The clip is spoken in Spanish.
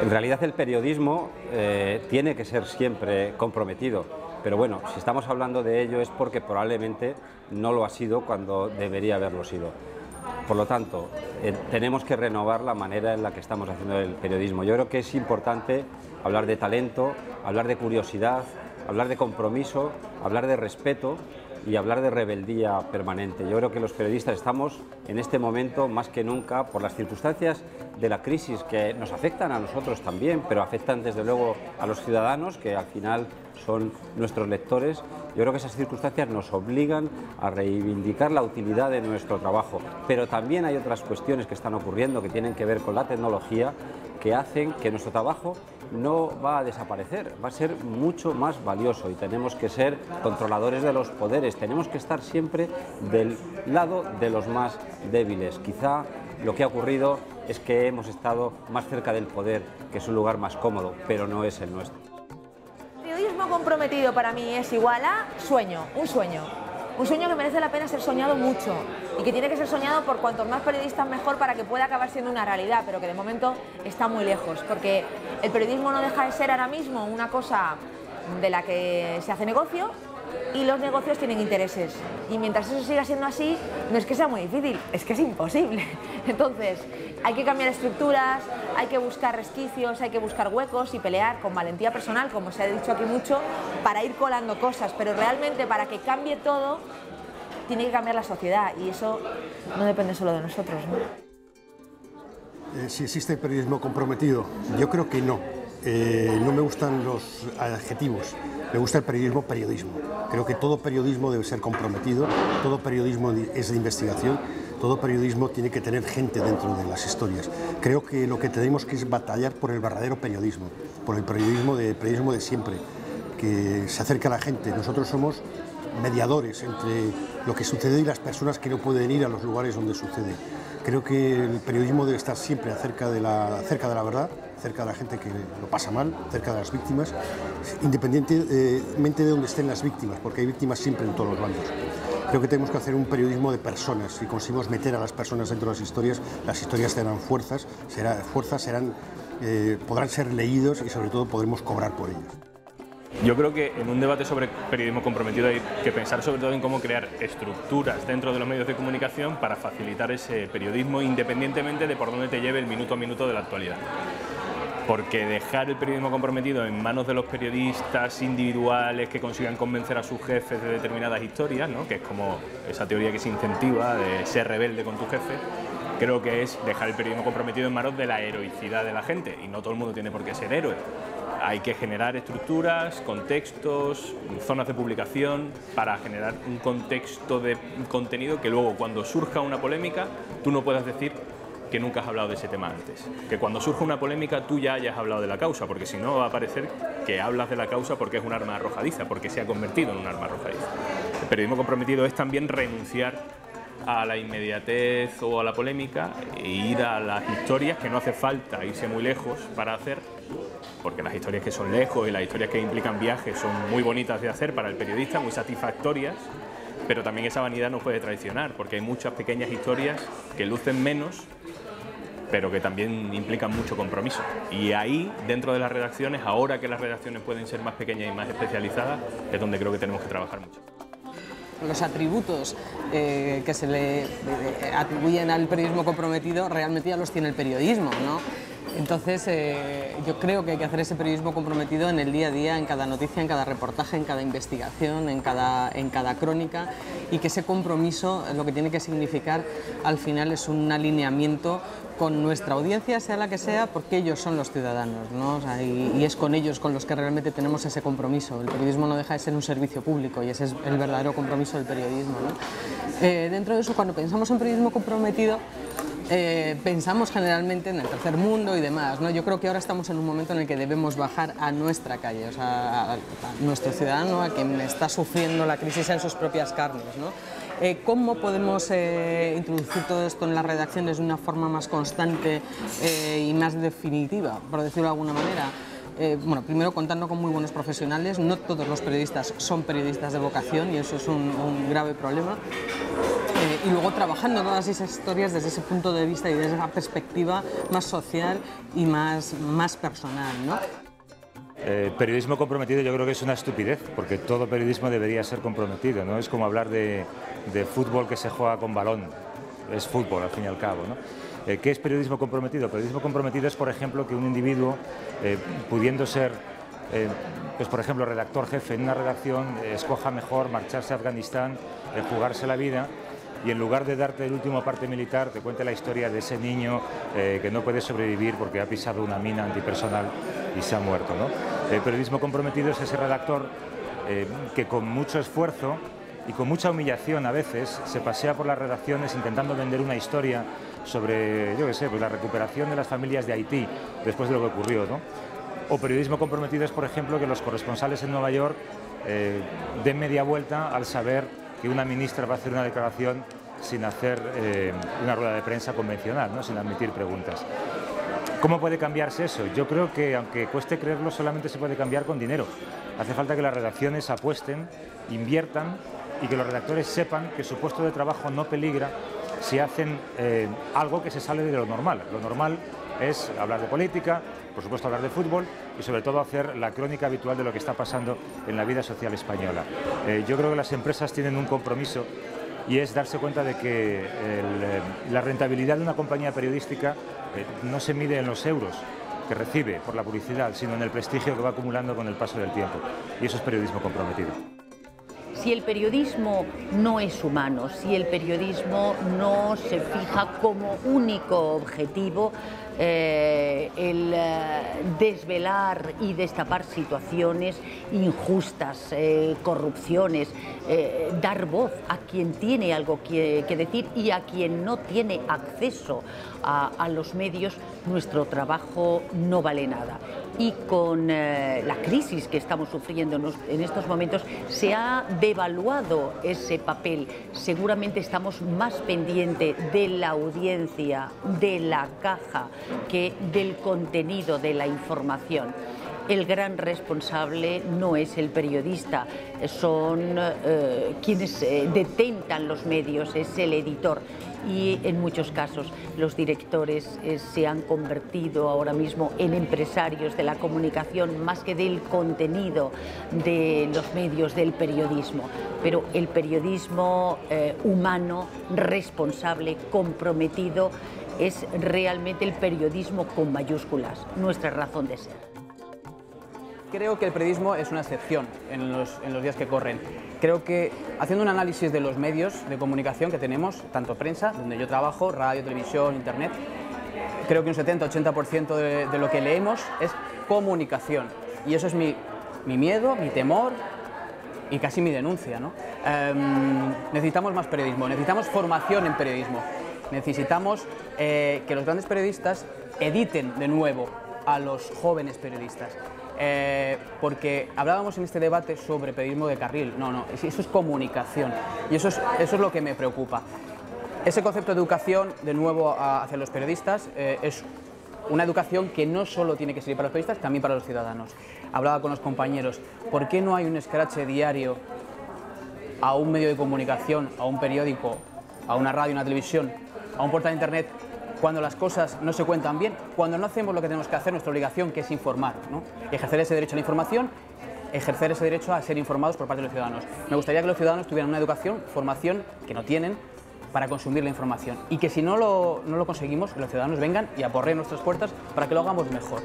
En realidad el periodismo tiene que ser siempre comprometido, pero bueno, si estamos hablando de ello es porque probablemente no lo ha sido cuando debería haberlo sido. Por lo tanto, tenemos que renovar la manera en la que estamos haciendo el periodismo. Yo creo que es importante hablar de talento, hablar de curiosidad, hablar de compromiso, hablar de respeto y hablar de rebeldía permanente. Yo creo que los periodistas estamos en este momento más que nunca, por las circunstancias de la crisis que nos afectan a nosotros también, pero afectan desde luego a los ciudadanos, que al final son nuestros lectores. Yo creo que esas circunstancias nos obligan a reivindicar la utilidad de nuestro trabajo, pero también hay otras cuestiones que están ocurriendo que tienen que ver con la tecnología, que hacen que nuestro trabajo no va a desaparecer, va a ser mucho más valioso y tenemos que ser controladores de los poderes, tenemos que estar siempre del lado de los más débiles. Quizá lo que ha ocurrido es que hemos estado más cerca del poder, que es un lugar más cómodo, pero no es el nuestro. Periodismo comprometido para mí es igual a sueño, un sueño. Un sueño que merece la pena ser soñado mucho y que tiene que ser soñado por cuantos más periodistas mejor para que pueda acabar siendo una realidad, pero que de momento está muy lejos, porque el periodismo no deja de ser ahora mismo una cosa de la que se hace negocio y los negocios tienen intereses. Y mientras eso siga siendo así, no es que sea muy difícil, es que es imposible. Entonces, hay que cambiar estructuras, hay que buscar resquicios, hay que buscar huecos y pelear con valentía personal, como se ha dicho aquí mucho, para ir colando cosas. Pero realmente para que cambie todo, tiene que cambiar la sociedad y eso no depende solo de nosotros, ¿no? Si existe periodismo comprometido, yo creo que no. No me gustan los adjetivos, me gusta el periodismo. Creo que todo periodismo debe ser comprometido, todo periodismo es de investigación, todo periodismo tiene que tener gente dentro de las historias. Creo que lo que tenemos que es batallar por el verdadero periodismo, por el periodismo de siempre, que se acerca a la gente. Nosotros somos mediadores entre lo que sucede y las personas que no pueden ir a los lugares donde sucede. Creo que el periodismo debe estar siempre cerca de la verdad, cerca de la gente que lo pasa mal, cerca de las víctimas, independientemente de donde estén las víctimas, porque hay víctimas siempre en todos los bandos. Creo que tenemos que hacer un periodismo de personas. Si conseguimos meter a las personas dentro de las historias tendrán podrán ser leídos y sobre todo podremos cobrar por ellos. Yo creo que en un debate sobre periodismo comprometido hay que pensar sobre todo en cómo crear estructuras dentro de los medios de comunicación para facilitar ese periodismo independientemente de por dónde te lleve el minuto a minuto de la actualidad. Porque dejar el periodismo comprometido en manos de los periodistas individuales que consigan convencer a sus jefes de determinadas historias, ¿no?, que es como esa teoría que se incentiva de ser rebelde con tu jefe, creo que es dejar el periodismo comprometido en manos de la heroicidad de la gente, y no todo el mundo tiene por qué ser héroe. Hay que generar estructuras, contextos, zonas de publicación para generar un contexto de contenido que luego, cuando surja una polémica, tú no puedas decir que nunca has hablado de ese tema antes. Que cuando surja una polémica tú ya hayas hablado de la causa, porque si no va a parecer que hablas de la causa porque es un arma arrojadiza, porque se ha convertido en un arma arrojadiza. El periodismo comprometido es también renunciar a la inmediatez o a la polémica e ir a las historias que no hace falta irse muy lejos para hacer, porque las historias que son lejos y las historias que implican viajes son muy bonitas de hacer para el periodista, muy satisfactorias, pero también esa vanidad nos puede traicionar, porque hay muchas pequeñas historias que lucen menos, pero que también implican mucho compromiso. Y ahí, dentro de las redacciones, ahora que las redacciones pueden ser más pequeñas y más especializadas, es donde creo que tenemos que trabajar mucho. Los atributos que se le atribuyen al periodismo comprometido realmente ya los tiene el periodismo, ¿no? Entonces, yo creo que hay que hacer ese periodismo comprometido en el día a día, en cada noticia, en cada reportaje, en cada investigación, en cada crónica, y que ese compromiso lo que tiene que significar al final es un alineamiento con nuestra audiencia, sea la que sea, porque ellos son los ciudadanos, ¿no? O sea, y es con ellos con los que realmente tenemos ese compromiso. El periodismo no deja de ser un servicio público y ese es el verdadero compromiso del periodismo, ¿no? Dentro de eso, cuando pensamos en periodismo comprometido, pensamos generalmente en el tercer mundo y demás, ¿no? Yo creo que ahora estamos en un momento en el que debemos bajar a nuestra calle, o sea, a nuestro ciudadano, a quien está sufriendo la crisis en sus propias carnes, ¿no? ¿Cómo podemos introducir todo esto en las redacciones de una forma más constante y más definitiva, por decirlo de alguna manera? bueno, primero contando con muy buenos profesionales, no todos los periodistas son periodistas de vocación y eso es un grave problema. Y luego trabajando todas esas historias desde ese punto de vista y desde esa perspectiva más social y más personal, ¿no? Periodismo comprometido yo creo que es una estupidez, porque todo periodismo debería ser comprometido, ¿no? Es como hablar de fútbol que se juega con balón, es fútbol al fin y al cabo, ¿no? ¿Qué es periodismo comprometido? Periodismo comprometido es, por ejemplo, que un individuo, pudiendo ser, pues por ejemplo, redactor jefe en una redacción, escoja mejor marcharse a Afganistán, jugarse la vida, y en lugar de darte el último parte militar, te cuente la historia de ese niño que no puede sobrevivir porque ha pisado una mina antipersonal y se ha muerto, ¿no? El periodismo comprometido es ese redactor que con mucho esfuerzo y con mucha humillación a veces se pasea por las redacciones intentando vender una historia sobre, yo qué sé, pues la recuperación de las familias de Haití después de lo que ocurrió, ¿no? O periodismo comprometido es, por ejemplo, que los corresponsales en Nueva York den media vuelta al saber que una ministra va a hacer una declaración sin hacer una rueda de prensa convencional, ¿no? Sin admitir preguntas. ¿Cómo puede cambiarse eso? Yo creo que, aunque cueste creerlo, solamente se puede cambiar con dinero. Hace falta que las redacciones apuesten, inviertan y que los redactores sepan que su puesto de trabajo no peligra si hacen algo que se sale de lo normal. Lo normal es hablar de política, por supuesto hablar de fútbol y sobre todo hacer la crónica habitual de lo que está pasando en la vida social española. Yo creo que las empresas tienen un compromiso y es darse cuenta de que la rentabilidad de una compañía periodística no se mide en los euros que recibe por la publicidad, sino en el prestigio que va acumulando con el paso del tiempo. Y eso es periodismo comprometido. Si el periodismo no es humano, si el periodismo no se fija como único objetivo el desvelar y destapar situaciones injustas, corrupciones, dar voz a quien tiene algo que decir y a quien no tiene acceso a los medios, nuestro trabajo no vale nada. Y con la crisis que estamos sufriendo en estos momentos se ha devaluado ese papel. Seguramente estamos más pendientes de la audiencia, de la caja, que del contenido de la información. El gran responsable no es el periodista, son quienes detentan los medios, es el editor. Y en muchos casos los directores se han convertido ahora mismo en empresarios de la comunicación más que del contenido de los medios, del periodismo. Pero el periodismo humano, responsable, comprometido, es realmente el periodismo con mayúsculas, nuestra razón de ser. Creo que el periodismo es una excepción en los días que corren. Creo que haciendo un análisis de los medios de comunicación que tenemos, tanto prensa, donde yo trabajo, radio, televisión, internet, creo que un 70-80% de lo que leemos es comunicación. Y eso es mi miedo, mi temor y casi mi denuncia, ¿no? Necesitamos más periodismo, necesitamos formación en periodismo, necesitamos que los grandes periodistas editen de nuevo a los jóvenes periodistas. Porque hablábamos en este debate sobre periodismo de carril. No, eso es comunicación y eso es lo que me preocupa. Ese concepto de educación, de nuevo, hacia los periodistas, es una educación que no solo tiene que servir para los periodistas, también para los ciudadanos. Hablaba con los compañeros, ¿por qué no hay un escrache diario a un medio de comunicación, a un periódico, a una radio, una televisión, a un portal de internet, cuando las cosas no se cuentan bien, cuando no hacemos lo que tenemos que hacer, nuestra obligación, que es informar, ¿no? Ejercer ese derecho a la información, ejercer ese derecho a ser informados por parte de los ciudadanos. Me gustaría que los ciudadanos tuvieran una educación, formación, que no tienen, para consumir la información. Y que si no lo conseguimos, los ciudadanos vengan y aporreen nuestras puertas para que lo hagamos mejor.